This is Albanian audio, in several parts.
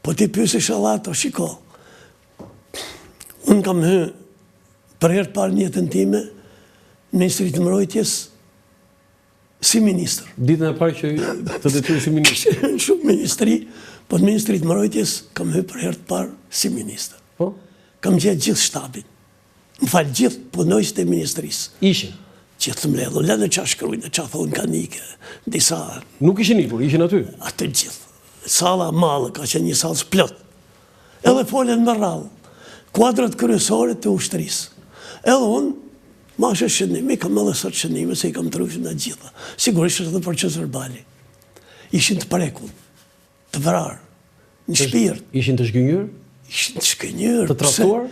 Po ti pyesi shallato, shiko. Unë kam hyrë për herë të parë në jetën time në Ministrinë të Mbrojtjes si ministër. Ditën e parë që të detyruar si ministër. Në shumë ministri, po në Ministrinë të Mbrojtjes kam hyrë për herë të parë si ministër. Po? Kam gjetë gjithë shtabin. Më falë gjithë punojësit e ministrisë. Ishin. Gjithë të mbledhur, lënë qa shkrujnë, qa thonë kanike, disa... Nuk ishin ikur, ishin aty. Atë gjithë. Sala malë, ka që një salë plot. Edhe folen më rrallë. Kuadrat kryesore të ushtrisë. Edhe unë, ma shë shënimi, kam edhe sot shënime, se i kam të rrëshin në gjitha. Sigurisht edhe për qësër bali. Ishin të prekull, të vrarë, në shpirt. Ishin të shgënjur? Ishin të shgënjur. Të tradhtuar?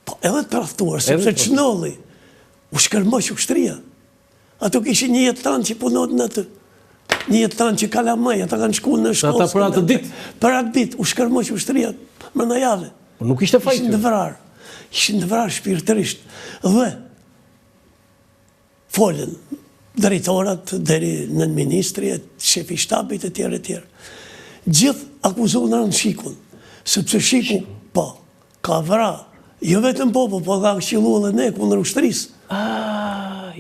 Po, edhe të tradhtuar, sepse çnolli u shkërmoq ushtria. Ato kishin një jetë tanë që punot në atë. Një jetë tanë që kalamaj, ata kanë shku në shkollë. Ata për atë ditë? Për atë ditë, u shkërmoq ushtria më në javë. Po nuk ishte fajtë? Ishin të vrarë shpirtërisht. Dhe folën drejtorat, deri në ministri, shefi shtabit e tjerë e tjerë. Gjithë akuzonë në shikun, sepse shiku, po, ka vra, jo vetëm po ka këshilu edhe ne, kundër ushtrisë.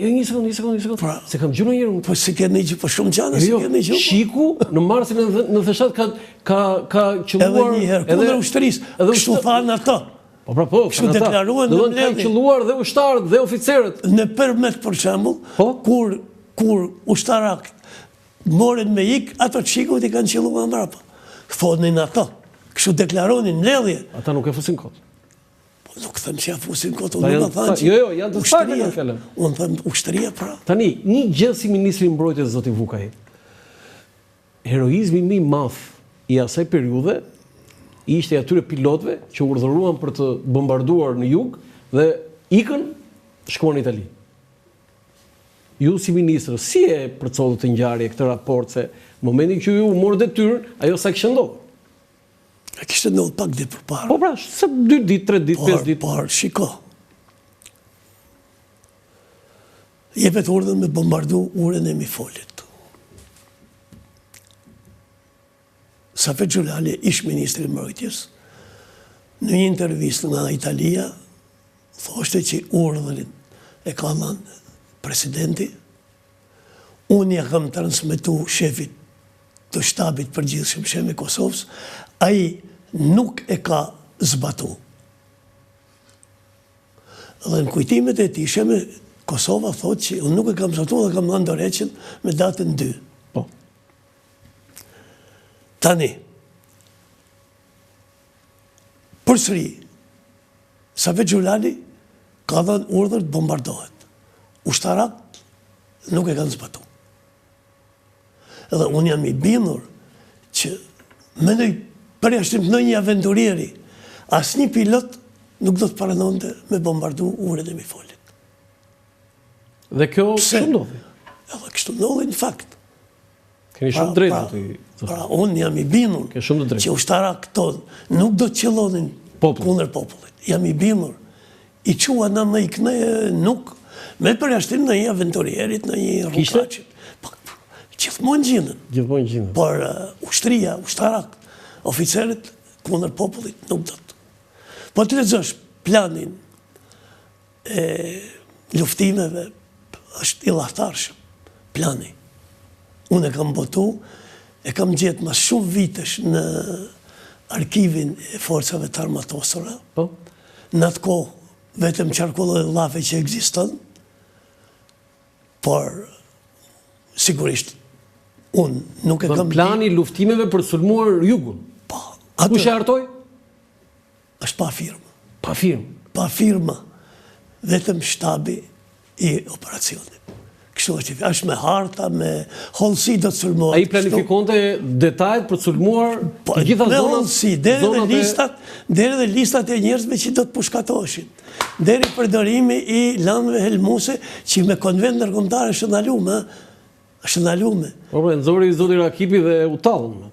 Jo, një sekundë. Se kam gjurë njërë. Po si keni gjë, po shumë gjana, si keni gjë. Shiku, në marsin në theshat, ka qëlluar... Edhe njëherë, kundër ushtrisë, kështu thanë ato. Po, kështu deklaruan në mbledhje. Kanë qëlluar dhe ushtarët dhe oficerët. Në përmet, për shembull, kur ushtarak moren me ik, ato shikut i kanë qëlluar mbrapa. Thonin ato, kështu deklaronin në mbledhje. Ata nuk e fusin kot. Nuk thëmë që ja fusin këtë, unë në thanë që... Jo, janë të stake në fjallën. Unë thëmë ushtëria pra. Tani, një gjë si Ministri i Mbrojtjes zoti Vukaj, heroizmi më i madh i asaj periudhe ishte i atyre pilotëve që urdhëruan për të bombarduar në jug dhe ikën shkuan në Itali. Ju si ministër, si e përcollët të ngjarje këtë raport se në momentin që ju morë detyrën, ajo sa kishte ndodhur? E kishte ndodhur pak ditë përpara. Po pra, se 2 ditë, 3 ditë, 5 ditë. Por, shiko. Jepet urdhën me bombardu uren e Mifolit. Safet Gjulali, ish ministri i Mbrojtjes, në një intervistë nga Italia, thoshte që urdhërin e ka dhënë presidenti, unë ja kam transmetu shefit të shtabit përgjithshëm shem i Kosovës, ai nuk e ka zbatu. Dhe në kujtimet e tij, shemi Kosova thotë që unë nuk e kam zbatu dhe kam dhënë dorëheqjen me datën 2. Po. Tani, përsëri, Safet Gjulali ka dhënë urdhër të bombardohet. Ushtarat nuk e kanë zbatu. Edhe unë jam i bindur që mendoj përjashtim në një aventurieri, asnjë pilot nuk do të paranonte me bombardu uret e Mifolit. Dhe kjo kështu ndodhi? Edhe kështu ndodhi në fakt. Keni shumë drejtë. Pra, unë jam i bindur që ushtarak këto nuk do të qellonin kundër popullit. Jam i bindur. I qua në më i këne nuk, me përjashtim në një aventurierit, në një rrugaqit. Gjithmonë gjinën. Por ushtria, ushtarak, oficerët kundër popullit nuk do të. Po të lexosh planin e luftimeve, është i llahtarshëm plani. Unë e kam botu, e kam gjetë mas shumë vitesh në arkivin e forcave të armatosura. Në atë kohë, vetëm qarkullë dhe llafe që ekziston, por sigurisht unë nuk e kam... Plani luftimeve për sulmuar jugun? Po. Ku që hartoj? është pa firmë. Pa firmë? Pa firma. Vetëm shtabi i operacionit. Kështu është me harta, me hollësi do të sulmuar. A i planifikonte detajt për të sulmuar të gjitha zonat? Me hollësi, deri dhe listat e njerëzve që do të pushkatoshin. Deri përdorimi i landëve helmuse që me konvent ndërkombëtar është ndaluar. është ndalume. Po, nëzori zoti Rakipi dhe u tallën.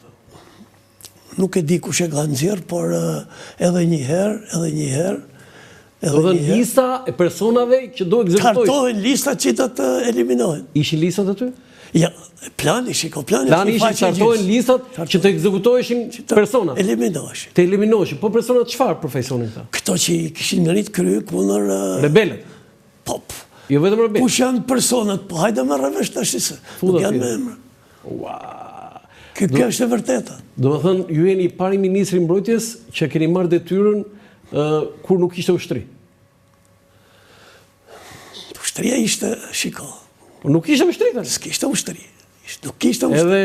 Nuk e di kush e ka nxjerr, por edhe një herë. Dhe lista e personave që do ekzekutojnë. Kartohen listat që do të eliminohen. Ishin listat aty? Ja, plani ishte qartojnë listat që të ekzekutoheshin persona. Eliminoheshin. Të eliminoheshin. Po personat çfarë profesionin këta? Këto që kishin ngrit krye kundër rebelët. Po. Jo vetëm rebelët. Kush janë personat? Po hajde më rrevesh tash se. Nuk janë me emra. Ua. Kjo është e vërteta. Do të thënë, ju jeni i pari ministri i mbrojtjes që keni marrë detyrën kur nuk ishte ushtri. Ushtria ishte, shiko. Nuk ishte ushtri tani. S'kishte ushtri. Nuk kishte ushtri.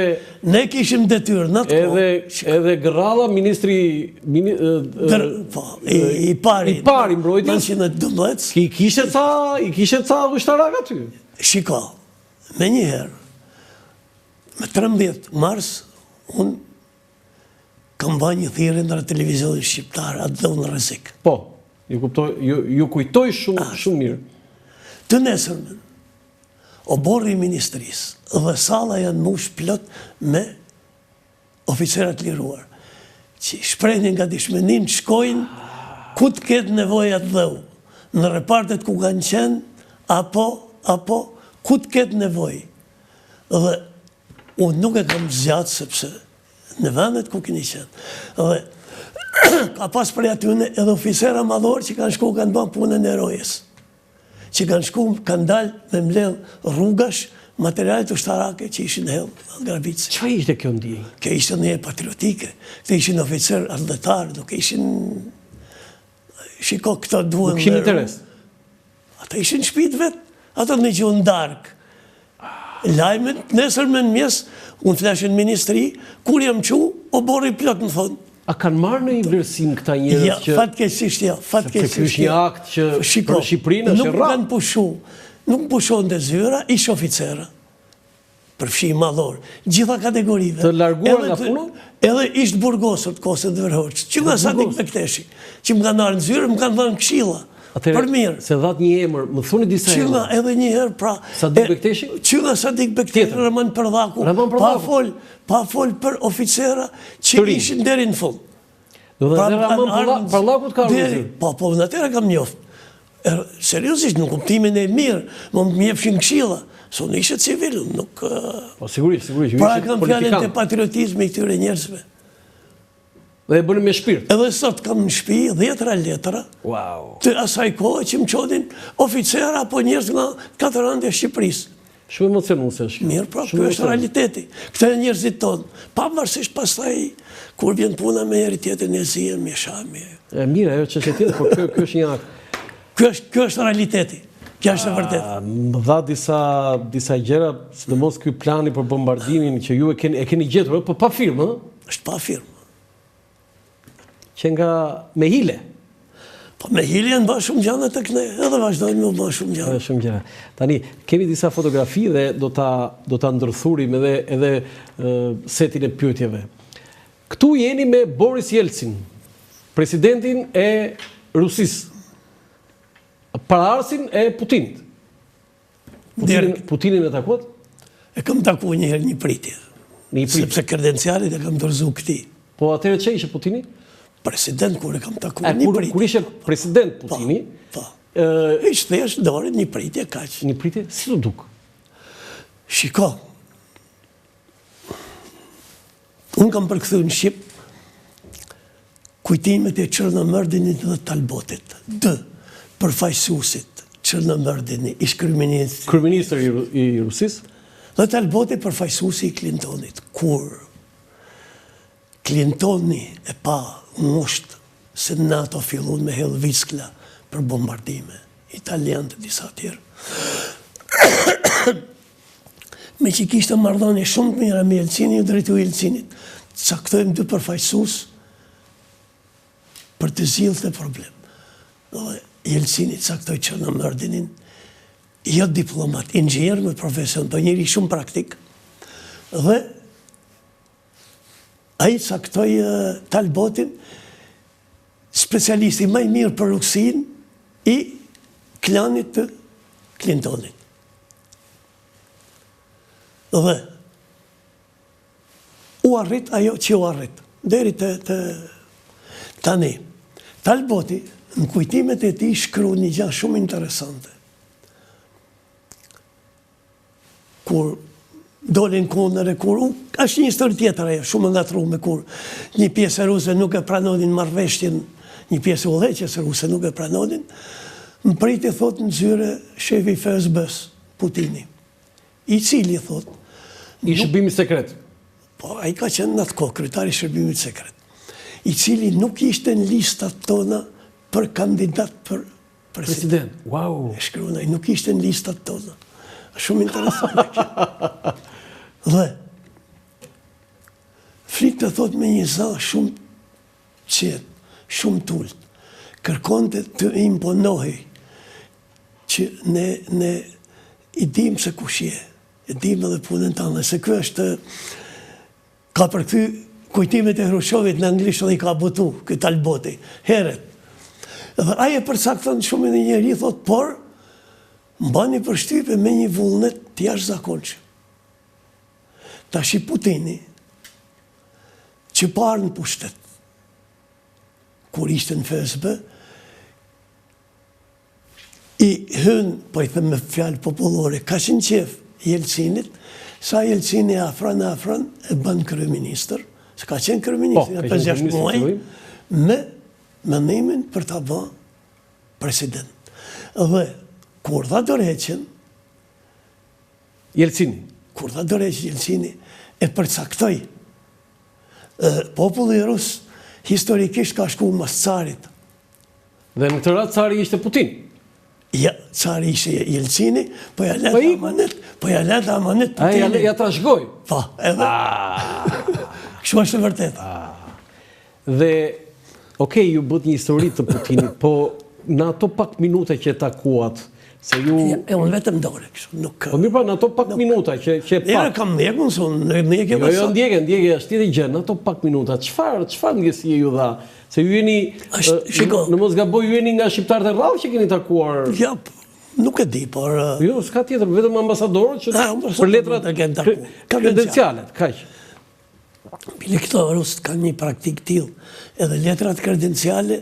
Ne kishim detyrë në atë kohë. Edhe Gërralla, ministri i pari mbrojtjes. 1912. I kishte ca ushtarak aty. Shiko, me njëherë, me 13 mars, unë kam ba një thirrje ndër televizionin shqiptar, atë dhe unë rrezik. Po, ju kujtoj shumë mirë. Të nesërmen, oborri i ministrisë dhe salla janë mbush plot me oficerat liruar, që shprehnin nga dishmenin, shkojnë ku të ketë nevojë atë dheu, në repartet ku kanë qenë, apo ku të ketë nevojë. Dhe unë nuk e kam zgjatë sepse në vendet ku keni qenë. Dhe ka pas prej atyne edhe oficera madhor që kanë shku kanë bën punën e erojes. Që kanë shku, kanë dalë me mbledh rrugash, materialet ushtarake që ishin hellë në Gravici. Çfarë ishte kjo ndjenjë? Kjo ishte një patriotike. Këto ishin oficer ardhëtar, nuk ishin... Shiko, këto duhen... Nuk ishin interes? Ata ishin shpit vetë, ata në gjuhën darkë. Lajmet, nesër me në mjes, unë flashin ministri, kur jam qu, o borri plot në thonë. A kanë marrë në i vlerësim këta njerëz që... Fatkeqësisht, ja. Fatkeqësisht. Ky është një akt që për Shqipërinë është rrallë. Nuk kanë pushu, nuk pushon dhe zyra, ish oficera. Përfshi madhor. Gjitha kategorive. Të larguar nga puna? Edhe ishtë burgosët, kosët dhe vërhoqët. Që nga Sadik Bekteshi, që më kanë arë në zyrë, më kanë dhënë këshilla. Për mirë. Se dhatë një emër, më thuni disa emër. Që nga edhe një herë, pra... Sadik Bekteshi? Që nga Sadik Bekteshi, Ramon Përdhaku, pa fol për oficera që ishin deri në fund. Do dhe Ramon Përdhaku të ka rrëzir? Po, në atyre kam njoftë. Seriosisht, në kuptimin e mirë, më mjefshin këshilla. So në ishe civil, nuk... Po, sigurisht, ju ishe politikan. Pra kam fjallin të patriotizmi i këtyre njerëzve. Dhe e bënë me shpirt. Edhe sot kam në shpi 10 letra të asaj kohë që më qodin oficera apo njerëz nga 4 ande e Shqipërisë. Shumë emocionuese është. Mirë, pra, kjo është realiteti. Këta e njerëzit tonë. Pavarësisht pastaj, kur vjen puna me njëri tjetër në zi, me shami. Mirë, ajo që është tjetër, por kjo është një akt. Kjo është realiteti. Kjo është e vërtetë. Më dha disa gjëra, sidomos ky plani për bombardimin që ju e keni gjetur, po pa firmë, ëh? Është pa firmë. Që nga me hile. Po me hile janë ba shumë gjana të këne, edhe vazhdojnë me ba shumë gjana. Shumë gjana. Tani, kemi disa fotografi dhe do ta ndërthurim edhe setin e pyetjeve. Këtu jeni me Boris Jelcin, presidentin e Rusisë, paraarsin e Putinit. Putinin e takuat? E kam taku njëherë një pritje. Sepse kredencialit e kam dorëzu këti. Po atëre që ishe Putini? President, kur e kam taku një pritje. Kur ishe president Putini? Po. Ishte thjesht dorit një pritje kaq. Një pritje? Si të duk? Shiko. Unë kam përkthy në Shqip kujtimet e Çernomyrdinit dhe Talbotit. Përfaqësuesit Çernomyrdini, ish kryeministri i Rusisë. Dhe Talboti përfaqësuesi i Clintonit. Kur Clintoni e pa ngusht se NATO fillon me Helviskla për bombardime, italian të disa tjerë. Me që kishtë marrëdhënie shumë të mira me Jelcinin, ju drejtu Jelcinit, caktojmë 2 përfaqësues për të zgjidhur të problem. Dhe Jelcini caktoi Çernomyrdinin, jo diplomat, inxhinier me profesion, po njëri shumë praktik, dhe ai caktoi Talbotin, specialisti më i mirë për Rusin i klanit të Clintonit. Dhe u arrit ajo që u arrit, deri të tani. Talboti, në kujtimet e tij shkruan një gjë shumë interesante. Kur dolin kundër e kur, është një histori tjetër ajo, shumë ngatruar kur një pjesë ruse nuk e pranonin marrëveshjen, një pjesë udhëheqës ruse nuk e pranonin, më priti thot në zyre shefi FSB-s, Putini, i cili thot... I shërbimit sekret. Po, a i ka qenë në atë kohë, kryetari i shërbimit sekret, i cili nuk ishte në listat tona për kandidat për president. Wow! E shkruan, ai nuk ishte në listat tona. Shumë interesante kjo. Dhe, flitë të thot me një za shumë qetë, shumë tullët, kërkonte të imponohi që ne i dim se kush je, i dim edhe punën tonë, se kjo është, ka përkthy kujtimet e Hrushovit në anglisht dhe i ka butu, këtë alboti, heret. Dhe aje përcakton shumë edhe njeri, thot, por, mbani përshtype me një vullnet të jashtëzakonshëm. Tash i Putini, që parë në pushtet, kur ishte në FSB, i hënë, po i thëmë me fjalë popullore, ka qenë qef Jelcinit, sa Jelcini afran e bënë kryeministër, se ka qenë kryeministër, 5-6 muaj, me mendimin për ta bënë president. Dhe, kur dha dorëheqjen, Jelcini e përcaktoi. Populli rus historikisht ka shku mas carit. Dhe në këtë rast cari ishte Putin. Ja, cari ishte Jelcini, po ja leta amanet Putin. Ja trashëgoi. Po, edhe. Kështu është e vërtetë. Dhe, okej, ju bët një histori të Putinit, po në ato pak minute që takuat, se ju... E unë vetëm dore, kështu, nuk... Po mirë pa, në ato pak minuta që pak... Nere kam ndjekun, së ndjekje dhe Jo, ndjekje, është tjeti gjë, në ato pak minuta, qëfar ndjesie ju dha? Se ju jeni, në mos gaboj, ju jeni nga shqiptarët e rrallë që keni takuar... Ja, nuk e di, por... Jo, s'ka tjetër, vetëm ambasadorët që për letrat kredencialet, kaq. Bile këto rusët kanë një praktik tillë, edhe letrat kredenciale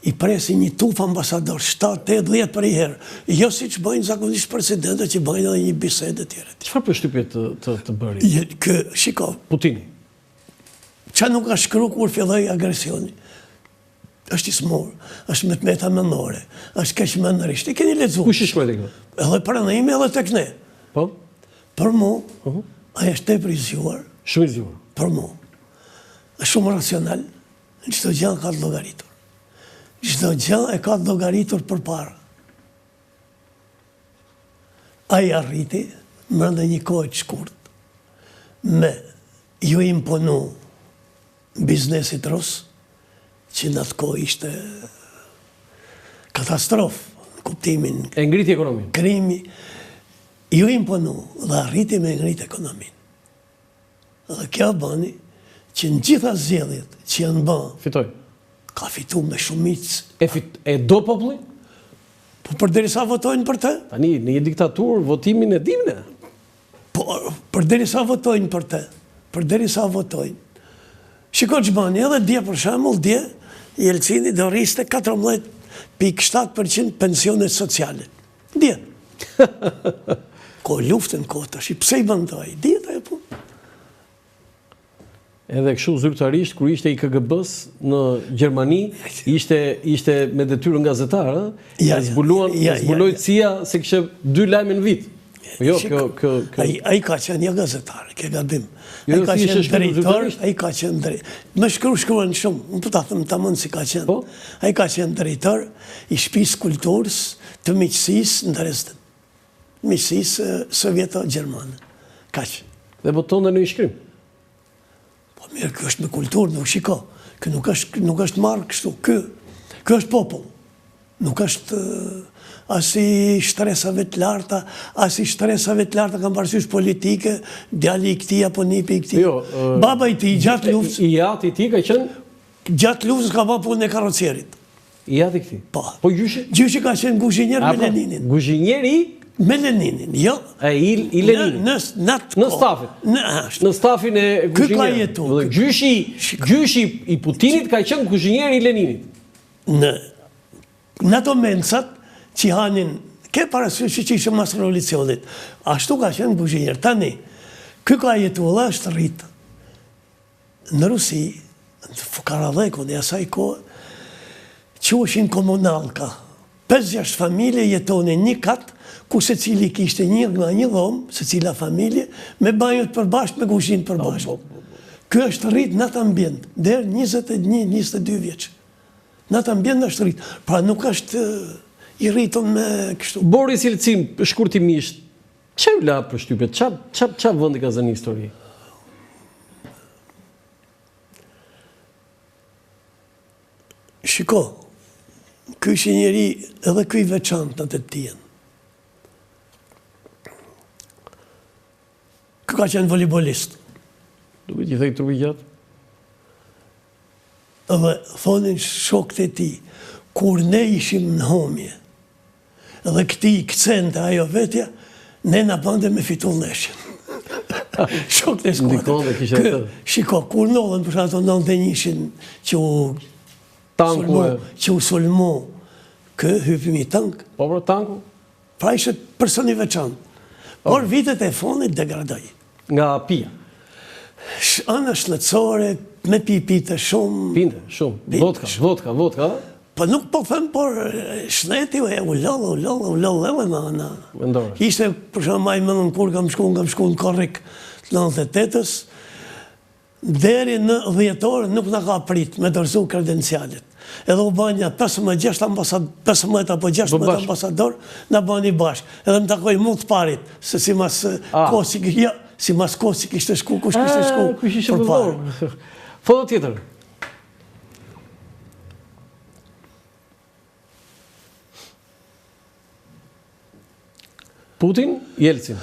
i presi një tuf ambasador, 7-8-10 për i herë. Jo si që bëjnë zakonisht presidentët, që bëjnë edhe një bisede tjere. Çfarë përshtypje të bëri? Shiko. Putini. Qa nuk ka shkru kur filloi agresioni? Është i smur, është me të meta mendore, është keq mendërisht. I keni lexuar. Kush i shkruaj tek? Edhe para ime edhe tek ne. Po? Për mu, ai është tepër i zgjuar. Shumë i zgjuar. Për mu. Është shumë racional, në çdo gjë ka të llogaritur. Çdo gjë e ka të llogaritur përpara. Ai arriti brenda një kohe të shkurt me ju imponu biznesit rus, që në atë kohë ishte katastrofë, në kuptimin... E ngriti ekonominë. Krimi, ju imponu dhe arriti me ngrit ekonominë. Dhe kjo bëni që në gjitha zgjedhjet që janë bënë... Fitoj. Ka fitu me shumicë. E do populli? Po përderisa votojnë për të? Tani, në një diktaturë, votimin e dimne. Po përderisa votojnë për të. Përderisa votojnë. Shiko që bani, edhe dje për shembull, dje, Jelcini do rriste 14.7% pensionet sociale. Dje. Ko luftën kota, pse i bëndoj? Dje të e punë. Edhe kështu zyrtarisht, kur ishte i KGB-s në Gjermani, ishte me detyrën gazetar, zbuloi CIA se kishte 2 lajme në vit. Jo, ai ka qenë një gazetar, ke gabim. Ai ka qenë drejtor, ai ka qenë drejtor. Më shkruan shumë, unë po ta them tamam si ka qenë. Ai ka qenë drejtor i shtëpisë kulturës të miqësisë në Dresden. Miqësisë sovjeto-gjermane. Kaq. Dhe botonte në shkrim. Po mirë, kjo është me kulturë, nuk shiko. Kjo nuk është marrë kështu. Kjo është popull. Nuk është as i shtresave të larta, as i shtresave të larta kam parasysh politike, djali i këtij apo nipi i këtij. Baba i tij gjatë luftës. I jati i tij ka qenë gjatë luftës ka bërë punën e karrocierit. I jati i këtij. Po gjyshi? Gjyshi ka qenë guzhinjer me Leninin. Guzhinjeri me Leninin, jo. I Leninin. Në stafin. Në stafin e guzhinjerit. Gjyshi i Putinit ka qenë guzhinjeri i Leninit. Në ato mencat që hanin, ke parasysh që ishte mas revolucionit, ashtu ka qenë guzhinjer. Tani, Ky ka jetuar është rritë në Rusi, në Fukaradhekun e asaj kohë, që ushin komunalka. 5-6 familje jetonin një katë, ku se cili kishte një nga një dhomë, se cila familje, me banjot përbashkë, me kushinë përbashkë. Kjo është rritë në atë ambjent, dherë 21-22 vjeqë. Në atë ambjent është rritë. Pra nuk është i rritën me kështu. Boris Jelcin, shkurtimisht, që u la për shtypet? Qa vëndi ka zënë histori? Shiko, ky ishte njeri edhe ky i veçantë në të tjenë. Ky ka qenë volejbolist. Duke që thej trupi gjatë? Edhe thonin shokët e ti, kur ne ishim në homje, edhe këti i këcente ajo vetja, ne në bande me fitu leshën. Shokët e skuadrës. Shiko, kur nëllën, për shato 91-shin që u sulmu, kë hypimi tank. Po, për tanku? Pra ishe personi veçantë. Por vitet e fonit degradoj. Nga pia? Anë shletësore, me pipite shumë. Pinte, shumë. Vodka. Po nuk po them, por shleti u lollë në. Ishte, për shumë maj mëllën kur kam shku në korrik të 98-ës, deri në 10 orë nuk në ka prit me dorëzu kredencialit. Edhe u banja 15 apo 16 ambasador, në bani bashkë. Edhe më takoj mu të parit, se si mas kosi kishte shku, kush kishte shku. Kush ishte përdorë. Foto tjetër. Putin, Jelcin.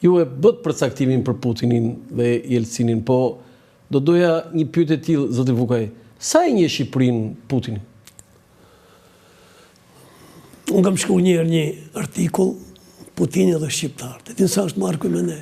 Ju e bët përcaktimin për Putinin dhe Jelcinin, po do doja një pyetje e tillë, zoti Vukaj. Sa e njeh Shqipërinë Putini? Unë kam shkruar një artikull Putini dhe Shqiptarët. E din sa është marrë me ne.